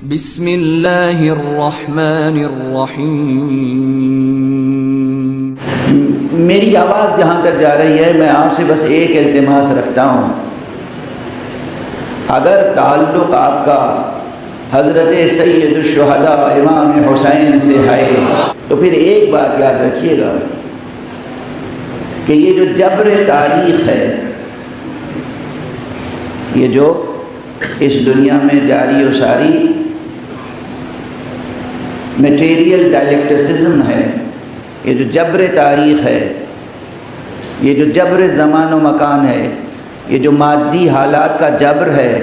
بسم اللہ الرحمن الرحیم۔ میری آواز جہاں تک جا رہی ہے میں آپ سے بس ایک التماس رکھتا ہوں، اگر تعلق آپ کا حضرت سید الشہداء امام حسین سے ہے تو پھر ایک بات یاد رکھیے گا کہ یہ جو جبر تاریخ ہے، یہ جو اس دنیا میں جاری و ساری میٹیریل ڈائلیکٹسزم ہے، یہ جو جبر تاریخ ہے، یہ جو جبر زمان و مکان ہے، یہ جو مادی حالات کا جبر ہے،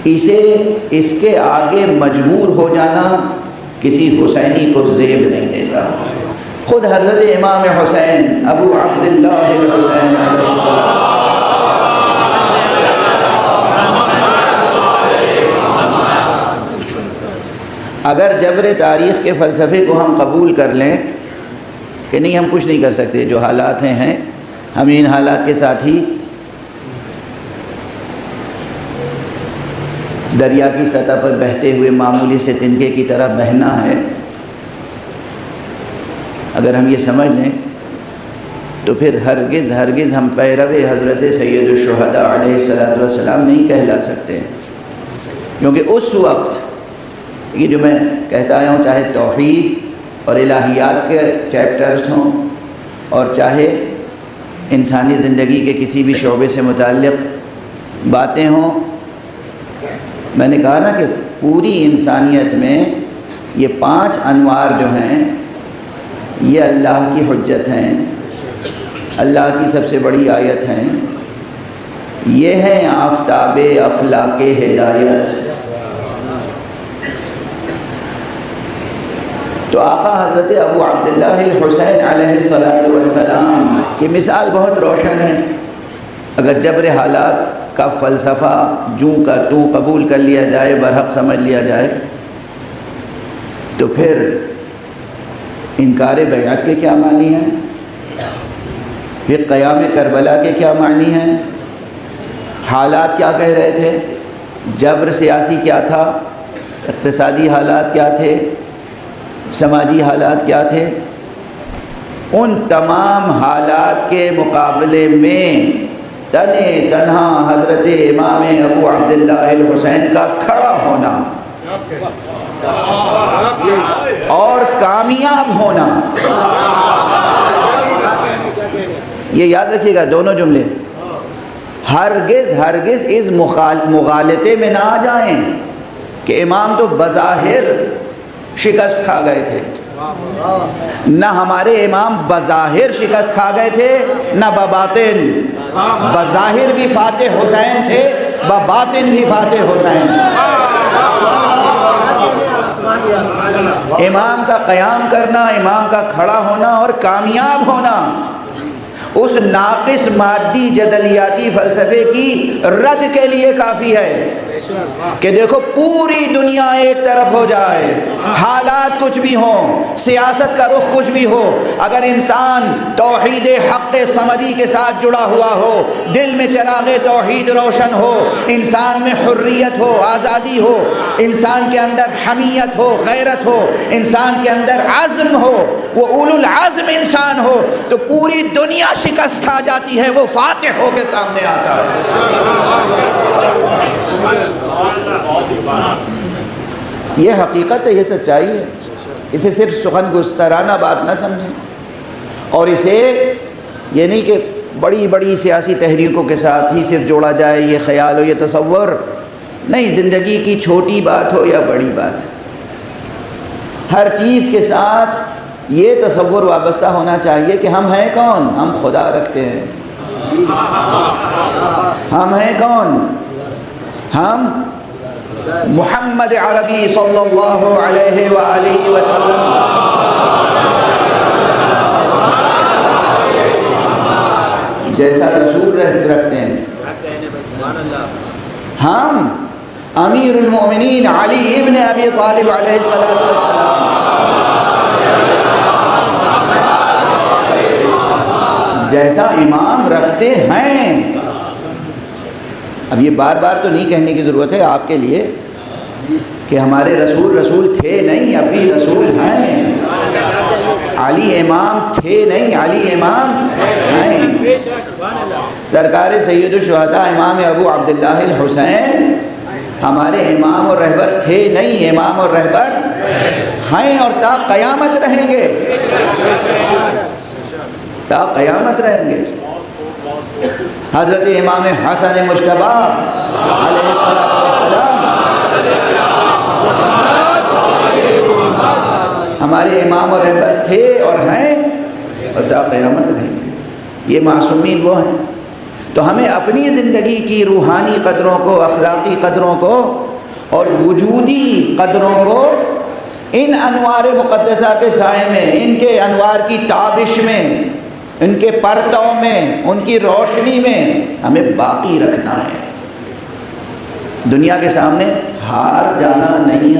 اس کے آگے مجبور ہو جانا کسی حسینی کو زیب نہیں دیتا۔ خود حضرت امام حسین ابو عبداللہ الحسین علیہ السلام اگر جبر تاریخ کے فلسفے کو ہم قبول کر لیں کہ نہیں ہم کچھ نہیں کر سکتے، جو حالات ہیں ہم ان حالات کے ساتھ ہی دریا کی سطح پر بہتے ہوئے معمولی سے تنکے کی طرح بہنا ہے، اگر ہم یہ سمجھ لیں تو پھر ہرگز ہم پیرو حضرت سید الشہداء علیہ السلام نہیں کہلا سکتے، کیونکہ اس وقت یہ جو میں کہتا آیا ہوں، چاہے توحید اور الہیات کے چیپٹرز ہوں اور چاہے انسانی زندگی کے کسی بھی شعبے سے متعلق باتیں ہوں، میں نے کہا نا کہ پوری انسانیت میں یہ 5 انوار جو ہیں یہ اللہ کی حجت ہیں، اللہ کی سب سے بڑی آیت ہیں، یہ ہیں آفتاب افلاک ہدایت۔ تو آقا حضرت ابو عبداللہ الحسین علیہ السلام کی مثال بہت روشن ہے۔ اگر جبر حالات کا فلسفہ جوں کا توں قبول کر لیا جائے، برحق سمجھ لیا جائے، تو پھر انکار بیعت کے کیا معنی ہیں، پھر قیام کربلا کے کیا معنی ہیں، حالات کیا کہہ رہے تھے، جبر سیاسی کیا تھا، اقتصادی حالات کیا تھے، سماجی حالات کیا تھے، ان تمام حالات کے مقابلے میں تنہا حضرت امام ابو عبداللہ الحسین کا کھڑا ہونا اور کامیاب ہونا، یہ یاد رکھیے گا دونوں جملے، ہرگز اس مغالطے میں نہ آ جائیں کہ امام تو بظاہر شکست کھا گئے تھے، نہ ہمارے امام بظاہر شکست کھا گئے تھے نہ بباطن، بظاہر بھی فاتح حسین تھے، بباطن بھی فاتح حسین۔ امام کا قیام کرنا، امام کا کھڑا ہونا اور کامیاب ہونا اس ناقص مادی جدلیاتی فلسفے کی رد کے لیے کافی ہے کہ دیکھو پوری دنیا ایک طرف ہو جائے، حالات کچھ بھی ہوں، سیاست کا رخ کچھ بھی ہو، اگر انسان توحید حق صمدی کے ساتھ جڑا ہوا ہو، دل میں چراغ توحید روشن ہو، انسان میں حریت ہو، آزادی ہو، انسان کے اندر حمیت ہو، غیرت ہو، انسان کے اندر عزم ہو، وہ اولو العزم انسان ہو، تو پوری دنیا شکست کھا جاتی ہے، وہ فاتح ہو کے سامنے آتا ہے۔ یہ حقیقت ہے، یہ سچائی ہے، اسے صرف سخن گسترانہ بات نہ سمجھیں، اور اسے یہ نہیں کہ بڑی بڑی سیاسی تحریکوں کے ساتھ ہی صرف جوڑا جائے، یہ خیال ہو، یہ تصور نہیں، زندگی کی چھوٹی بات ہو یا بڑی بات، ہر چیز کے ساتھ یہ تصور وابستہ ہونا چاہیے کہ ہم ہیں کون، ہم خدا رکھتے ہیں، ہم ہیں کون، ہم محمد عربی صلی اللہ علیہ وآلہ وسلم جیسا رسول رکھتے ہیں، ہم امیر المؤمنین علی ابن ابی طالب علیہ السلام جیسا امام رکھتے ہیں۔ اب یہ بار بار تو نہیں کہنے کی ضرورت ہے آپ کے لیے، کہ ہمارے رسول تھے نہیں، ابھی رسول ہیں، علی امام تھے نہیں، علی امام ہیں، سرکار سید الشہداء امام ابو عبداللہ الحسین ہمارے امام اور رہبر تھے نہیں، امام اور رہبر ہیں، اور تا قیامت رہیں گے، تا قیامت رہیں گے۔ حضرت امام حسن مجتبی علیہ السلام ہمارے امام اور رہبر تھے اور ہیں، اور تا قیامت رہیں گے۔ یہ معصومین وہ ہیں۔ تو ہمیں اپنی زندگی کی روحانی قدروں کو، اخلاقی قدروں کو اور وجودی قدروں کو ان انوار مقدسہ کے سائے میں، ان کے انوار کی تابش میں، ان کے پرتو میں، ان کی روشنی میں ہمیں باقی رکھنا ہے۔ دنیا کے سامنے ہار جانا نہیں